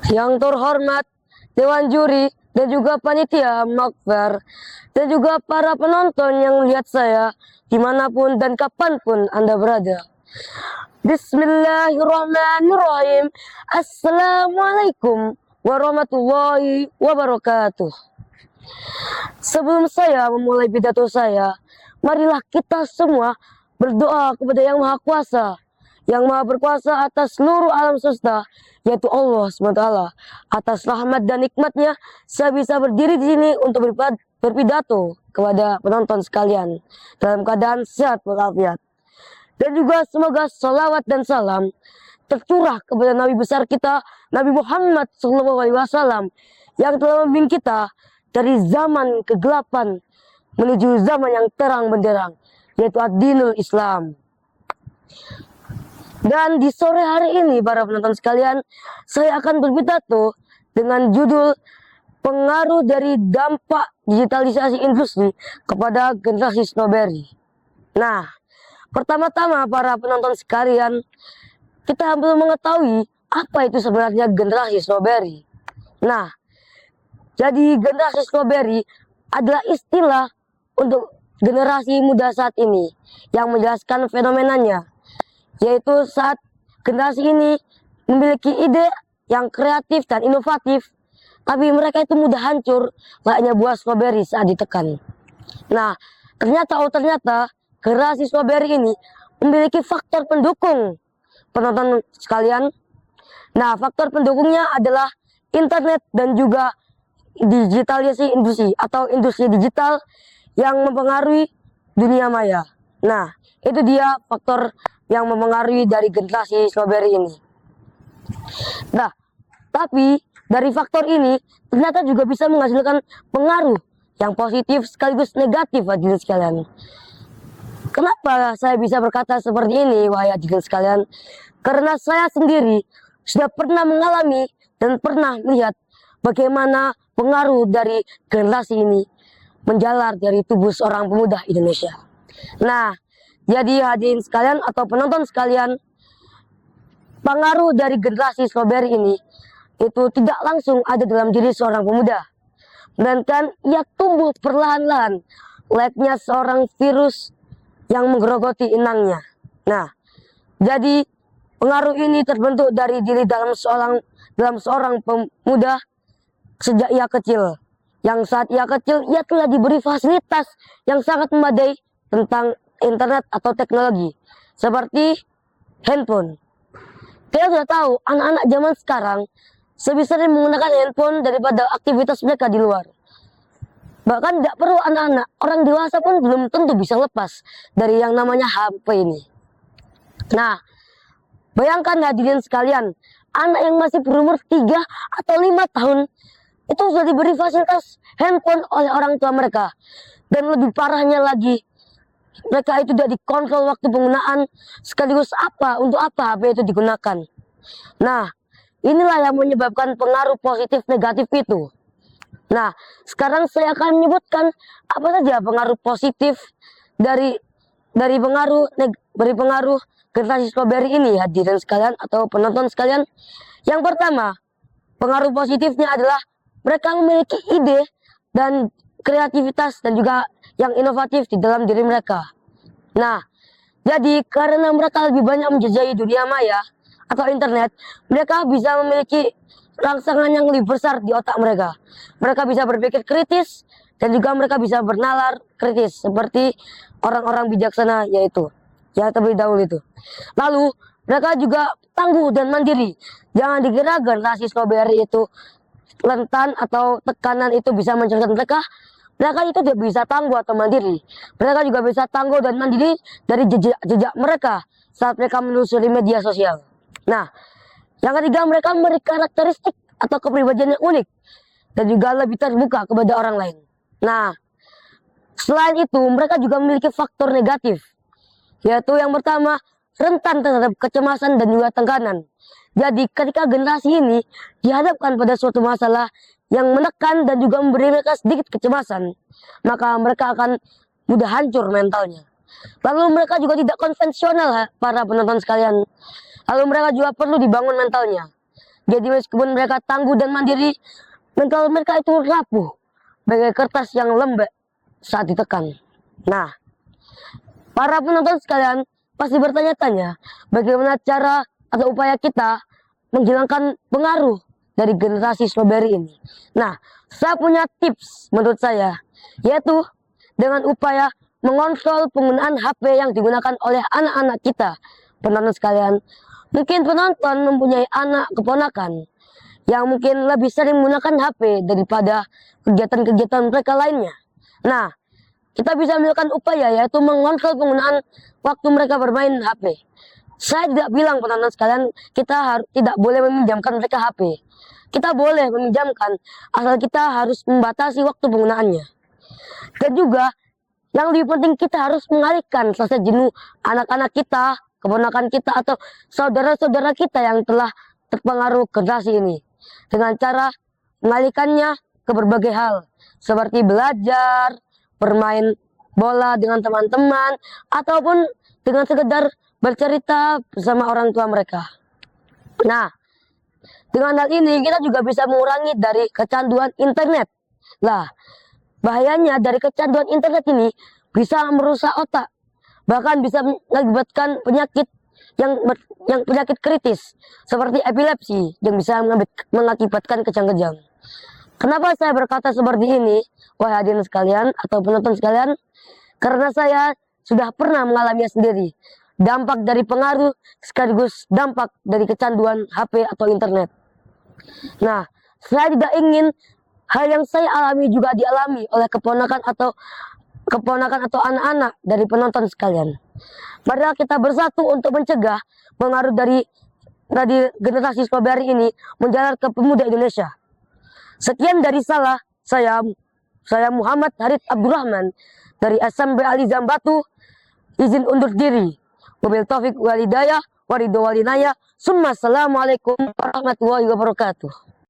Yang terhormat Dewan Juri dan juga panitia Makbar dan juga para penonton yang melihat saya dimanapun dan kapanpun Anda berada. Bismillahirrahmanirrahim. Assalamualaikum warahmatullahi wabarakatuh. Sebelum saya memulai pidato saya, marilah kita semua berdoa kepada Yang Maha Kuasa, Yang Maha Berkuasa atas seluruh alam semesta, yaitu Allah SWT. Atas rahmat dan nikmatnya, saya bisa berdiri di sini untuk berpidato kepada penonton sekalian dalam keadaan sehat walafiat. Dan juga semoga salawat dan salam tercurah kepada Nabi besar kita, Nabi Muhammad SAW, yang telah membimbing kita dari zaman kegelapan menuju zaman yang terang benderang, yaitu ad-dinul Islam. Dan di sore hari ini, para penonton sekalian, saya akan berpidato dengan judul pengaruh dari dampak digitalisasi industri kepada generasi Strawberry. Nah, pertama-tama para penonton sekalian, kita perlu mengetahui apa itu sebenarnya generasi Strawberry. Nah, jadi generasi Strawberry adalah istilah untuk generasi muda saat ini yang menjelaskan fenomenanya, yaitu saat generasi ini memiliki ide yang kreatif dan inovatif, tapi mereka itu mudah hancur layaknya buah strawberry saat ditekan. Nah, ternyata generasi Strawberry ini memiliki faktor pendukung, penonton sekalian. Nah, faktor pendukungnya adalah internet dan juga digitalisasi industri atau industri digital yang mempengaruhi dunia maya. Nah, itu dia faktor yang mempengaruhi dari generasi Strawberry ini. Nah, tapi dari faktor ini ternyata juga bisa menghasilkan pengaruh yang positif sekaligus negatif, hadirin sekalian. Kenapa saya bisa berkata seperti ini, wahai hadirin sekalian? Karena saya sendiri sudah pernah mengalami dan pernah melihat bagaimana pengaruh dari generasi ini menjalar dari tubuh seorang pemuda Indonesia. Nah, jadi hadirin sekalian atau penonton sekalian, pengaruh dari generasi Strawberry ini itu tidak langsung ada dalam diri seorang pemuda, melainkan ia tumbuh perlahan-lahan layaknya seorang virus yang menggerogoti inangnya. Nah, jadi pengaruh ini terbentuk dari diri dalam seorang pemuda sejak ia kecil. Yang saat ia kecil, ia telah diberi fasilitas yang sangat memadai tentang internet atau teknologi, seperti handphone. Kita sudah tahu, anak-anak zaman sekarang lebih sering menggunakan handphone daripada aktivitas mereka di luar. Bahkan tidak perlu anak-anak, orang dewasa pun belum tentu bisa lepas dari yang namanya HP ini. Nah, bayangkan hadirin sekalian, anak yang masih berumur 3 atau 5 tahun itu sudah diberi fasilitas handphone oleh orang tua mereka. Dan lebih parahnya lagi, mereka itu tidak dikontrol waktu penggunaan, sekaligus untuk apa HP itu digunakan. Nah, inilah yang menyebabkan pengaruh positif negatif itu. Nah, sekarang saya akan menyebutkan apa saja pengaruh positif dari pengaruh generasi Strawberry ini, hadirin sekalian atau penonton sekalian. Yang pertama, pengaruh positifnya adalah mereka memiliki ide dan kreativitas dan juga yang inovatif di dalam diri mereka. Nah, jadi karena mereka lebih banyak menjelajahi dunia maya atau internet, mereka bisa memiliki rangsangan yang lebih besar di otak mereka. Mereka bisa berpikir kritis dan juga mereka bisa bernalar kritis seperti orang-orang bijaksana yaitu yang terlebih dahulu itu. Lalu mereka juga tangguh dan mandiri. Jangan dikira generasi Strawberry itu rentan atau tekanan itu bisa mencerahkan mereka. Mereka itu tidak bisa tangguh atau mandiri. Mereka juga bisa tangguh dan mandiri dari jejak mereka saat mereka menelusuri media sosial. Nah, yang ketiga, mereka memiliki karakteristik atau kepribadian yang unik dan juga lebih terbuka kepada orang lain. Nah, selain itu, mereka juga memiliki faktor negatif, yaitu yang pertama, rentan terhadap kecemasan dan juga tekanan. Jadi ketika generasi ini dihadapkan pada suatu masalah yang menekan dan juga memberi mereka sedikit kecemasan, maka mereka akan mudah hancur mentalnya. Lalu mereka juga tidak konvensional, para penonton sekalian. Lalu mereka juga perlu dibangun mentalnya. Jadi meskipun mereka tangguh dan mandiri, mental mereka itu rapuh, bagai kertas yang lembek saat ditekan. Nah, para penonton sekalian pasti bertanya-tanya, bagaimana cara atau upaya kita menghilangkan pengaruh dari generasi strawberry ini. Nah, saya punya tips menurut saya, yaitu dengan upaya mengontrol penggunaan HP yang digunakan oleh anak-anak kita. Penonton sekalian, mungkin penonton mempunyai anak keponakan yang mungkin lebih sering menggunakan HP daripada kegiatan-kegiatan mereka lainnya. Nah, kita bisa melakukan upaya, yaitu mengontrol penggunaan waktu mereka bermain HP. Saya tidak bilang penonton sekalian kita tidak boleh meminjamkan mereka HP. Kita boleh meminjamkan, asal kita harus membatasi waktu penggunaannya. Dan juga yang lebih penting, kita harus mengalihkan rasa jenuh anak-anak kita, keponakan kita, atau saudara-saudara kita yang telah terpengaruh generasi ini, dengan cara mengalihkannya ke berbagai hal, seperti belajar, bermain bola dengan teman-teman, ataupun dengan sekedar bercerita bersama orang tua mereka. Nah, dengan hal ini kita juga bisa mengurangi dari kecanduan internet. Lah, bahayanya dari kecanduan internet ini bisa merusak otak, bahkan bisa mengakibatkan penyakit yang penyakit kritis seperti epilepsi yang bisa mengakibatkan kejang-kejang. Kenapa saya berkata seperti ini, wahai hadirin sekalian atau penonton sekalian? Karena saya sudah pernah mengalaminya sendiri. Dampak dari pengaruh sekaligus dampak dari kecanduan HP atau internet. Nah, saya tidak ingin hal yang saya alami juga dialami oleh keponakan atau anak-anak dari penonton sekalian. Mari kita bersatu untuk mencegah pengaruh dari generasi strawberry ini menjalar ke pemuda Indonesia. Sekian dari saya Muhammad Harith Abdurrahman dari SMP Alizam Batu, izin undur diri. Wabil taufik walidayah, waridho walinayah. Assalamualaikum warahmatullahi wabarakatuh.